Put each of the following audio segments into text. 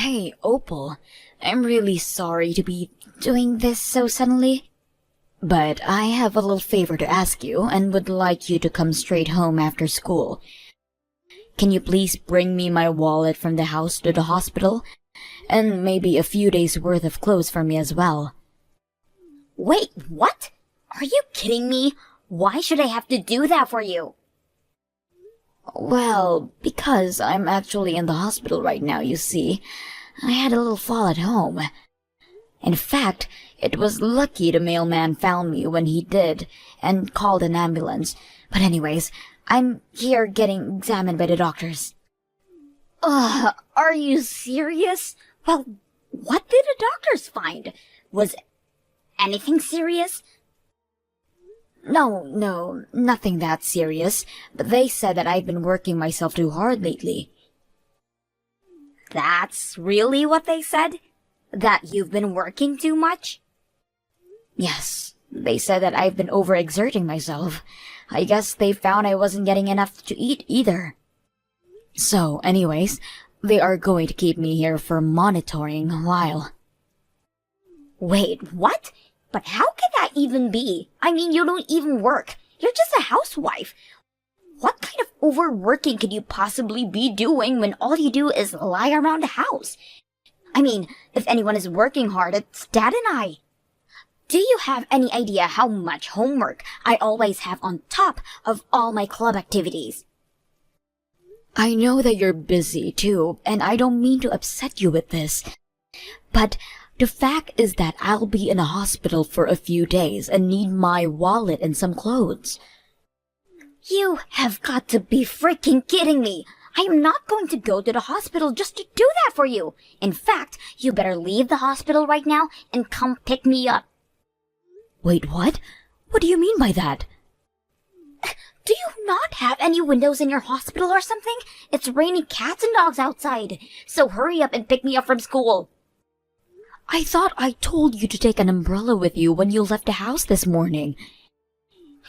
Hey, Opal. I'm really sorry to be doing this so suddenly. But I have a little favor to ask you and would like you to come straight home after school. Can you please bring me my wallet from the house to the hospital? And maybe a few days' worth of clothes for me as well. Wait, what? Are you kidding me? Why should I have to do that for you? Well, because I'm actually in the hospital right now, you see. I had a little fall at home. In fact, it was lucky the mailman found me when he did and called an ambulance. But anyways, I'm here getting examined by the doctors. Are you serious? Well, what did the doctors find? Was anything serious? No, nothing that serious, but they said that I've been working myself too hard lately. That's really what they said? That you've been working too much? Yes, they said that I've been overexerting myself. I guess they found I wasn't getting enough to eat either. So, anyways, they are going to keep me here for monitoring a while. Wait, what? But how could that even be? I mean, you don't even work. You're just a housewife. What kind of overworking could you possibly be doing when all you do is lie around the house? I mean, if anyone is working hard, it's Dad and I. Do you have any idea how much homework I always have on top of all my club activities? I know that you're busy too, and I don't mean to upset you with this. But the fact is that I'll be in a hospital for a few days and need my wallet and some clothes. You have got to be freaking kidding me! I am not going to go to the hospital just to do that for you! In fact, you better leave the hospital right now and come pick me up. Wait, what? What do you mean by that? Do you not have any windows in your hospital or something? It's raining cats and dogs outside, so hurry up and pick me up from school. I thought I told you to take an umbrella with you when you left the house this morning.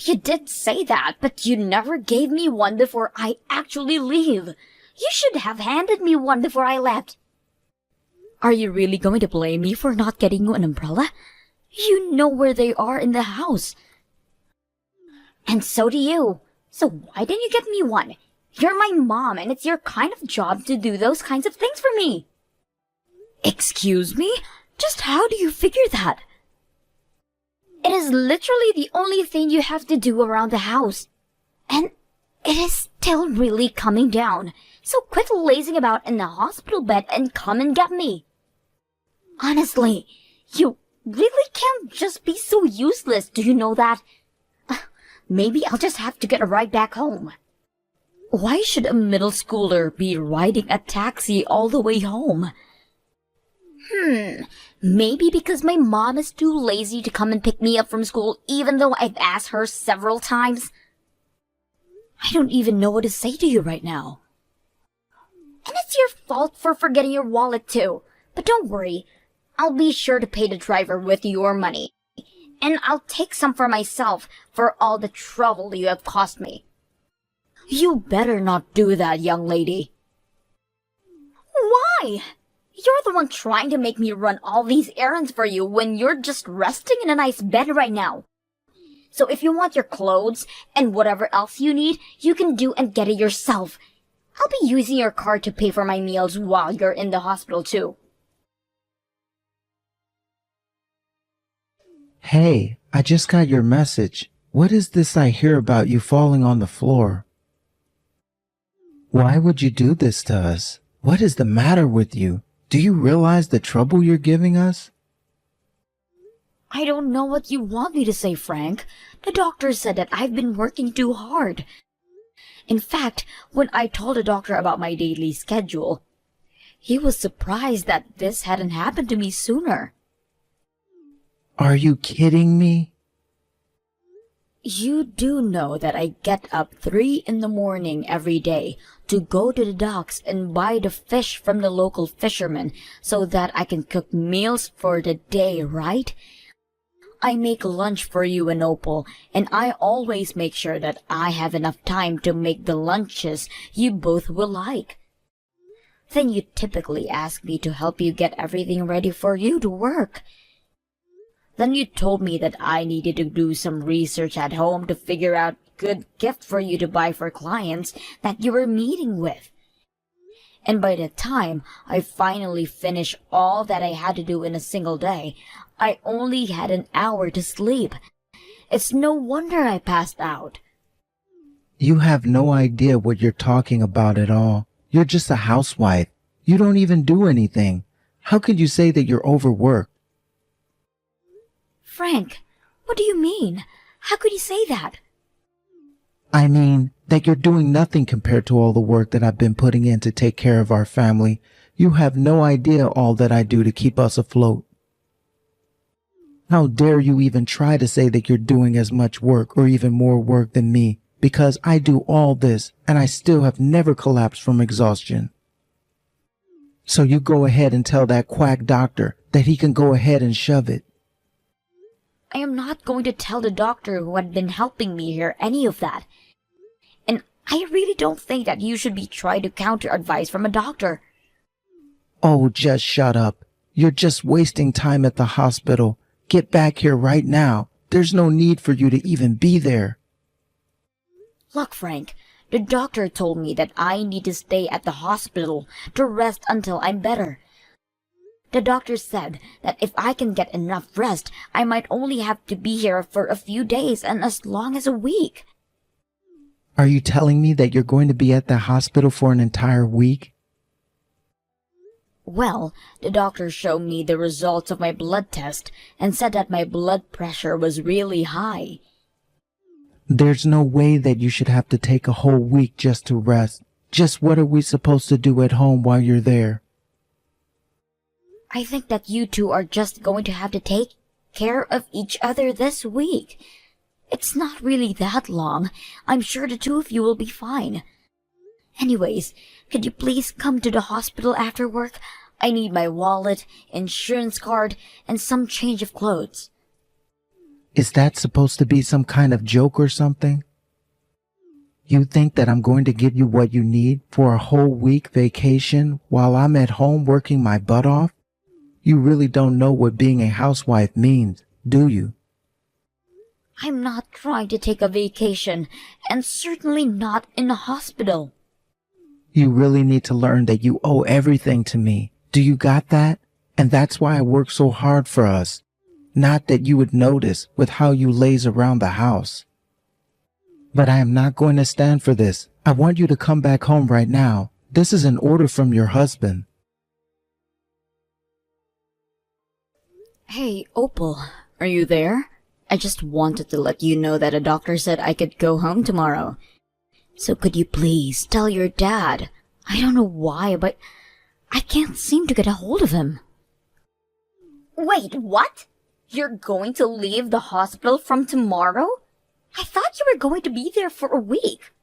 You did say that, but you never gave me one before I actually leave. You should have handed me one before I left. Are you really going to blame me for not getting you an umbrella? You know where they are in the house. And so do you. So why didn't you get me one? You're my mom, and it's your kind of job to do those kinds of things for me. Excuse me? Just how do you figure that? It is literally the only thing you have to do around the house. And it is still really coming down. So quit lazing about in the hospital bed and come and get me. Honestly, you really can't just be so useless, do you know that? Maybe I'll just have to get a ride back home. Why should a middle schooler be riding a taxi all the way home? Maybe because my mom is too lazy to come and pick me up from school even though I've asked her several times. I don't even know what to say to you right now. And it's your fault for forgetting your wallet too. But don't worry, I'll be sure to pay the driver with your money. And I'll take some for myself for all the trouble you have caused me. You better not do that, young lady. Why? You're the one trying to make me run all these errands for you when you're just resting in a nice bed right now. So if you want your clothes and whatever else you need, you can do and get it yourself. I'll be using your card to pay for my meals while you're in the hospital too. Hey, I just got your message. What is this I hear about you falling on the floor? Why would you do this to us? What is the matter with you? Do you realize the trouble you're giving us? I don't know what you want me to say, Frank. The doctor said that I've been working too hard. In fact, when I told the doctor about my daily schedule, he was surprised that this hadn't happened to me sooner. Are you kidding me? You do know that I get up 3 in the morning every day to go to the docks and buy the fish from the local fishermen so that I can cook meals for the day, right? I make lunch for you and Opal, and I always make sure that I have enough time to make the lunches you both will like. then you typically ask me to help you get everything ready for you to work. Then you told me that I needed to do some research at home to figure out good gift for you to buy for clients that you were meeting with. And by the time I finally finished all that I had to do in a single day, I only had an hour to sleep. It's no wonder I passed out. You have no idea what you're talking about at all. You're just a housewife. You don't even do anything. How could you say that you're overworked? Frank, what do you mean? How could you say that? I mean, that you're doing nothing compared to all the work that I've been putting in to take care of our family. You have no idea all that I do to keep us afloat. How dare you even try to say that you're doing as much work or even more work than me, because I do all this and I still have never collapsed from exhaustion. So you go ahead and tell that quack doctor that he can go ahead and shove it. I am not going to tell the doctor who had been helping me here any of that. And I really don't think that you should be trying to counter advice from a doctor. Oh, just shut up. You're just wasting time at the hospital. Get back here right now. There's no need for you to even be there. Look, Frank, the doctor told me that I need to stay at the hospital to rest until I'm better. The doctor said that if I can get enough rest, I might only have to be here for a few days and as long as a week. Are you telling me that you're going to be at the hospital for an entire week? Well, the doctor showed me the results of my blood test and said that my blood pressure was really high. There's no way that you should have to take a whole week just to rest. Just what are we supposed to do at home while you're there? I think that you two are just going to have to take care of each other this week. It's not really that long. I'm sure the two of you will be fine. Anyways, could you please come to the hospital after work? I need my wallet, insurance card, and some change of clothes. Is that supposed to be some kind of joke or something? You think that I'm going to give you what you need for a whole week vacation while I'm at home working my butt off? You really don't know what being a housewife means, do you? I'm not trying to take a vacation, and certainly not in a hospital. You really need to learn that you owe everything to me. Do you got that? And that's why I work so hard for us. Not that you would notice with how you laze around the house. But I am not going to stand for this. I want you to come back home right now. This is an order from your husband. Hey, Opal, are you there? I just wanted to let you know that a doctor said I could go home tomorrow. So could you please tell your dad? I don't know why, but I can't seem to get a hold of him. Wait, what? You're going to leave the hospital from tomorrow? I thought you were going to be there for a week.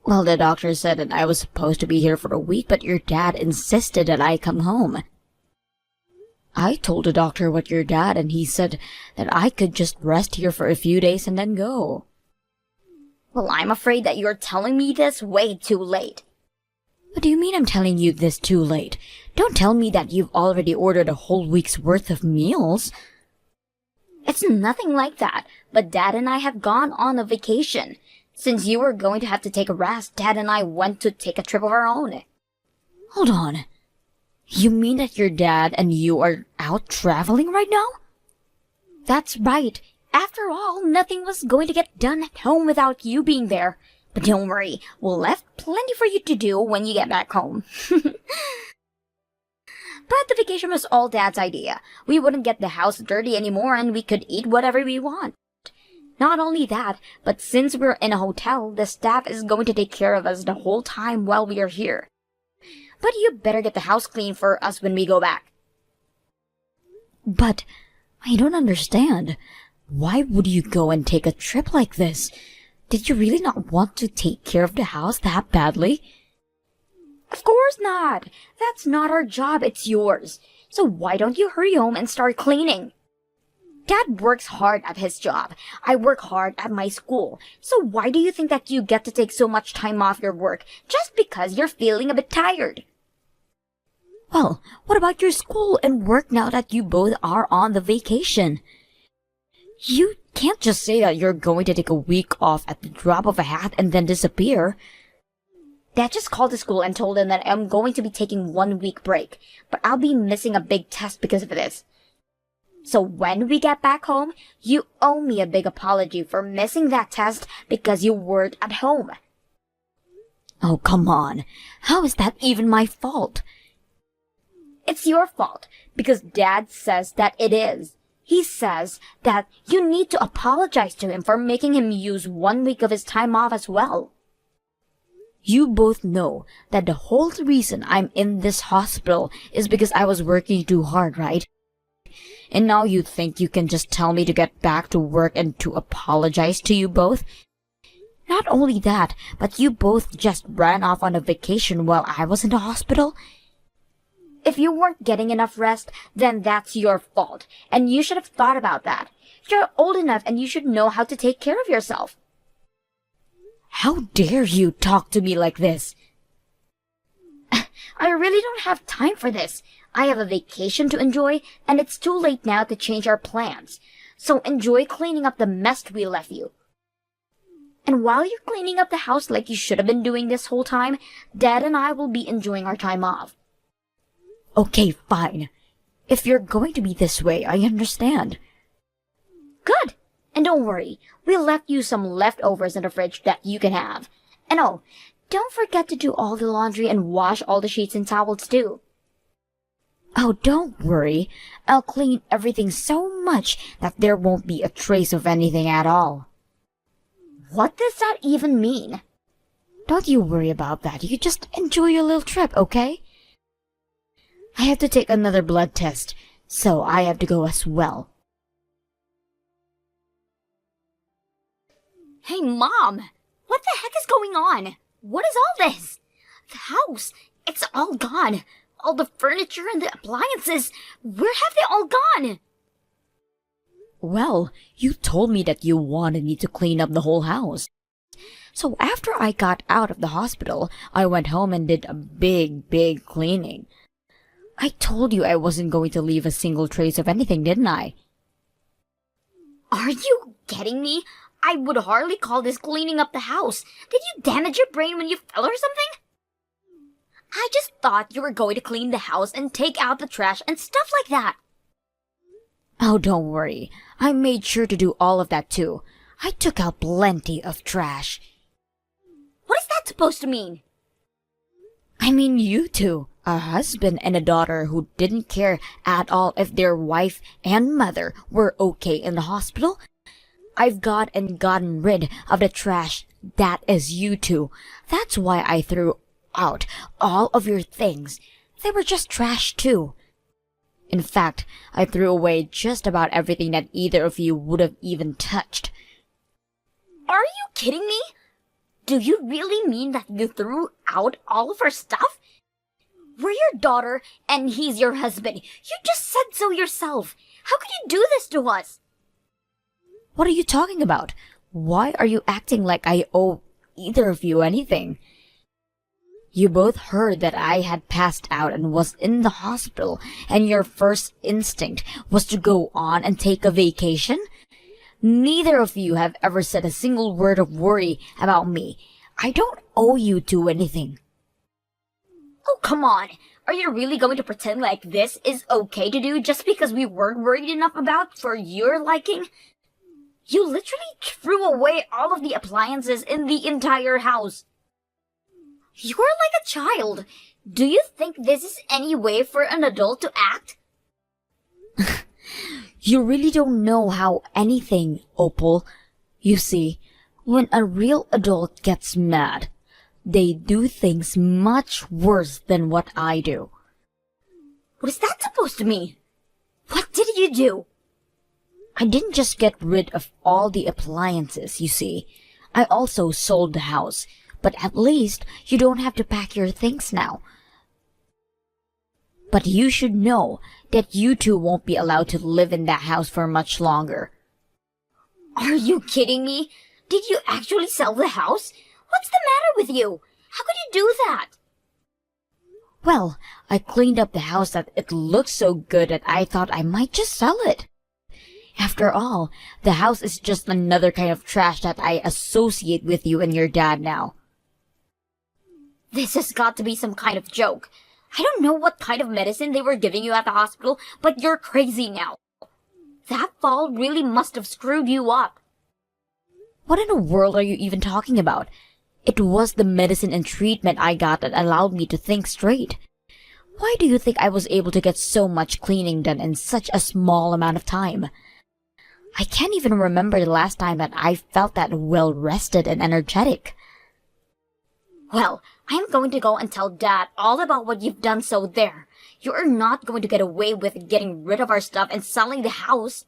Well, the doctor said that I was supposed to be here for a week, but your dad insisted that I come home. I told the doctor what your dad, and he said that I could just rest here for a few days and then go. Well, I'm afraid that you're telling me this way too late. What do you mean I'm telling you this too late? Don't tell me that you've already ordered a whole week's worth of meals. It's nothing like that, but Dad and I have gone on a vacation. Since you were going to have to take a rest, Dad and I went to take a trip of our own. Hold on. You mean that your dad and you are out traveling right now? That's right. After all, nothing was going to get done at home without you being there. But don't worry, we'll left plenty for you to do when you get back home. But the vacation was all Dad's idea. We wouldn't get the house dirty anymore and we could eat whatever we want. Not only that, but since we're in a hotel, the staff is going to take care of us the whole time while we are here. But you better get the house clean for us when we go back. But I don't understand. Why would you go and take a trip like this? Did you really not want to take care of the house that badly? Of course not. That's not our job, it's yours. So why don't you hurry home and start cleaning? Dad works hard at his job. I work hard at my school. So why do you think that you get to take so much time off your work just because you're feeling a bit tired? Well, what about your school and work now that you both are on the vacation? You can't just say that you're going to take a week off at the drop of a hat and then disappear. Dad just called the school and told them that I'm going to be taking 1 week break, but I'll be missing a big test because of this. So when we get back home, you owe me a big apology for missing that test because you weren't at home. Oh, come on. How is that even my fault? It's your fault because Dad says that it is. He says that you need to apologize to him for making him use 1 week of his time off as well. You both know that the whole reason I'm in this hospital is because I was working too hard, right? And now you think you can just tell me to get back to work and to apologize to you both? Not only that, but you both just ran off on a vacation while I was in the hospital? If you weren't getting enough rest, then that's your fault, and you should have thought about that. You're old enough and you should know how to take care of yourself. How dare you talk to me like this? I really don't have time for this. I have a vacation to enjoy, and it's too late now to change our plans. So enjoy cleaning up the mess we left you. And while you're cleaning up the house like you should have been doing this whole time, Dad and I will be enjoying our time off. Okay, fine. If you're going to be this way, I understand. Good. And don't worry, we left you some leftovers in the fridge that you can have. And oh, don't forget to do all the laundry and wash all the sheets and towels too. Oh, don't worry. I'll clean everything so much that there won't be a trace of anything at all. What does that even mean? Don't you worry about that. You just enjoy your little trip, okay? I have to take another blood test, so I have to go as well. Hey, Mom! What the heck is going on? What is all this? The house, it's all gone. All the furniture and the appliances, where have they all gone? Well, you told me that you wanted me to clean up the whole house. So after I got out of the hospital, I went home and did a big cleaning. I told you I wasn't going to leave a single trace of anything, didn't I? Are you kidding me? I would hardly call this cleaning up the house. Did you damage your brain when you fell or something? I just thought you were going to clean the house and take out the trash and stuff like that. Oh, don't worry. I made sure to do all of that too. I took out plenty of trash. What is that supposed to mean? I mean you two, a husband and a daughter who didn't care at all if their wife and mother were okay in the hospital. I've gotten rid of the trash. That is you two. That's why I threw out all of your things. They were just trash too. In fact, I threw away just about everything that either of you would have even touched. Are you kidding me? Do you really mean that you threw out all of our stuff? We're your daughter, and he's your husband. You just said so yourself. How could you do this to us? What are you talking about? Why are you acting like I owe either of you anything? You both heard that I had passed out and was in the hospital, and your first instinct was to go on and take a vacation? Neither of you have ever said a single word of worry about me. I don't owe you two anything. Oh, come on. Are you really going to pretend like this is okay to do just because we weren't worried enough about for your liking? You literally threw away all of the appliances in the entire house. You're like a child. Do you think this is any way for an adult to act? You really don't know how anything, Opal. You see, when a real adult gets mad, they do things much worse than what I do. What is that supposed to mean? What did you do? I didn't just get rid of all the appliances, you see. I also sold the house. But at least you don't have to pack your things now. But you should know that you two won't be allowed to live in that house for much longer. Are you kidding me? Did you actually sell the house? What's the matter with you? How could you do that? Well, I cleaned up the house that it looked so good that I thought I might just sell it. After all, the house is just another kind of trash that I associate with you and your dad now. This has got to be some kind of joke. I don't know what kind of medicine they were giving you at the hospital, but you're crazy now. That fall really must have screwed you up. What in the world are you even talking about? It was the medicine and treatment I got that allowed me to think straight. Why do you think I was able to get so much cleaning done in such a small amount of time? I can't even remember the last time that I felt that well rested and energetic. Well, I'm going to go and tell Dad all about what you've done, so there. You're not going to get away with getting rid of our stuff and selling the house.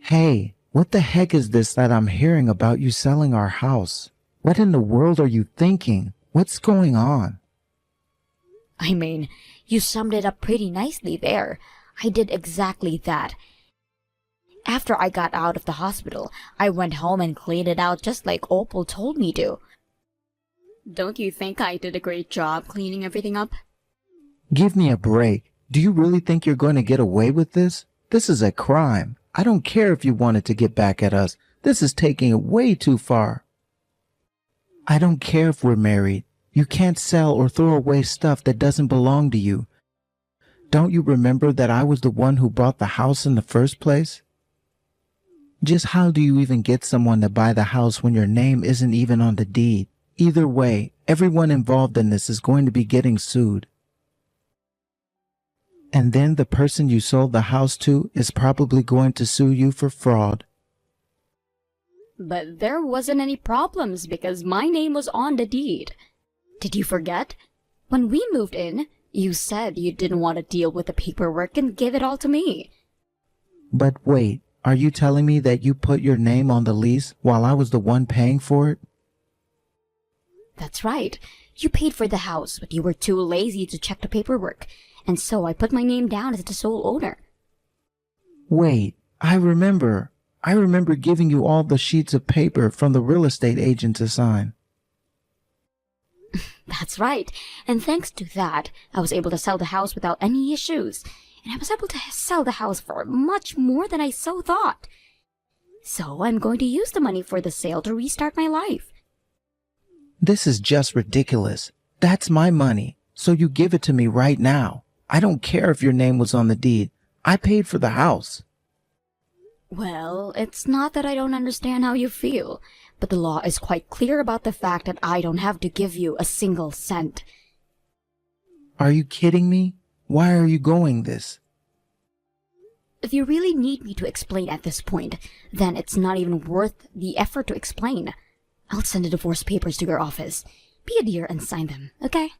Hey, what the heck is this that I'm hearing about you selling our house? What in the world are you thinking? What's going on? I mean, you summed it up pretty nicely there. I did exactly that. After I got out of the hospital, I went home and cleaned it out just like Opal told me to. Don't you think I did a great job cleaning everything up? Give me a break. Do you really think you're going to get away with this? This is a crime. I don't care if you wanted to get back at us. This is taking it way too far. I don't care if we're married. You can't sell or throw away stuff that doesn't belong to you. Don't you remember that I was the one who bought the house in the first place? Just how do you even get someone to buy the house when your name isn't even on the deed? Either way, everyone involved in this is going to be getting sued. And then the person you sold the house to is probably going to sue you for fraud. But there wasn't any problems because my name was on the deed. Did you forget? When we moved in, you said you didn't want to deal with the paperwork and give it all to me. But wait, are you telling me that you put your name on the lease while I was the one paying for it? That's right. You paid for the house, but you were too lazy to check the paperwork, and so I put my name down as the sole owner. Wait, I remember giving you all the sheets of paper from the real estate agent to sign. That's right. And thanks to that, I was able to sell the house without any issues. And I was able to sell the house for much more than I so thought. So I'm going to use the money for the sale to restart my life. This is just ridiculous. That's my money, so you give it to me right now. I don't care if your name was on the deed. I paid for the house. Well, it's not that I don't understand how you feel, but the law is quite clear about the fact that I don't have to give you a single cent. Are you kidding me? Why are you going this? If you really need me to explain at this point, then it's not even worth the effort to explain. I'll send the divorce papers to your office. Be a dear and sign them, okay?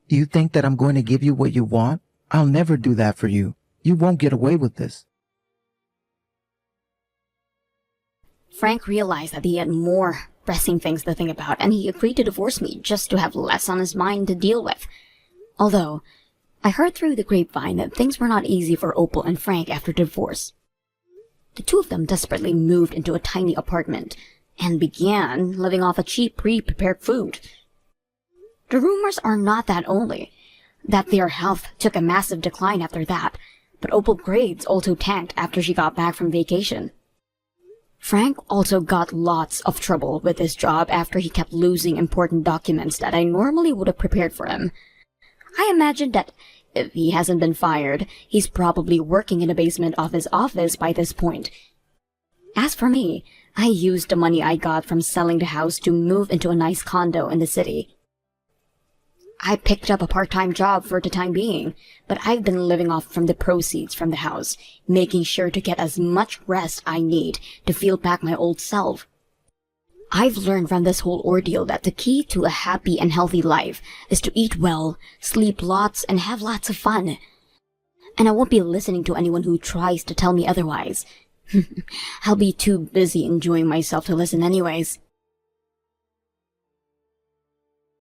You think that I'm going to give you what you want? I'll never do that for you. You won't get away with this. Frank realized that he had more pressing things to think about, and he agreed to divorce me just to have less on his mind to deal with. Although, I heard through the grapevine that things were not easy for Opal and Frank after divorce. The two of them desperately moved into a tiny apartment and began living off a cheap pre-prepared food. The rumors are not that only that their health took a massive decline after that, but Opal's grades also tanked after she got back from vacation. Frank also got lots of trouble with his job after he kept losing important documents that I normally would have prepared for him. I imagine that if he hasn't been fired, he's probably working in the basement of his office by this point. As for me, I used the money I got from selling the house to move into a nice condo in the city. I picked up a part-time job for the time being, but I've been living off from the proceeds from the house, making sure to get as much rest I need to feel back my old self. I've learned from this whole ordeal that the key to a happy and healthy life is to eat well, sleep lots, and have lots of fun. And I won't be listening to anyone who tries to tell me otherwise. I'll be too busy enjoying myself to listen anyways.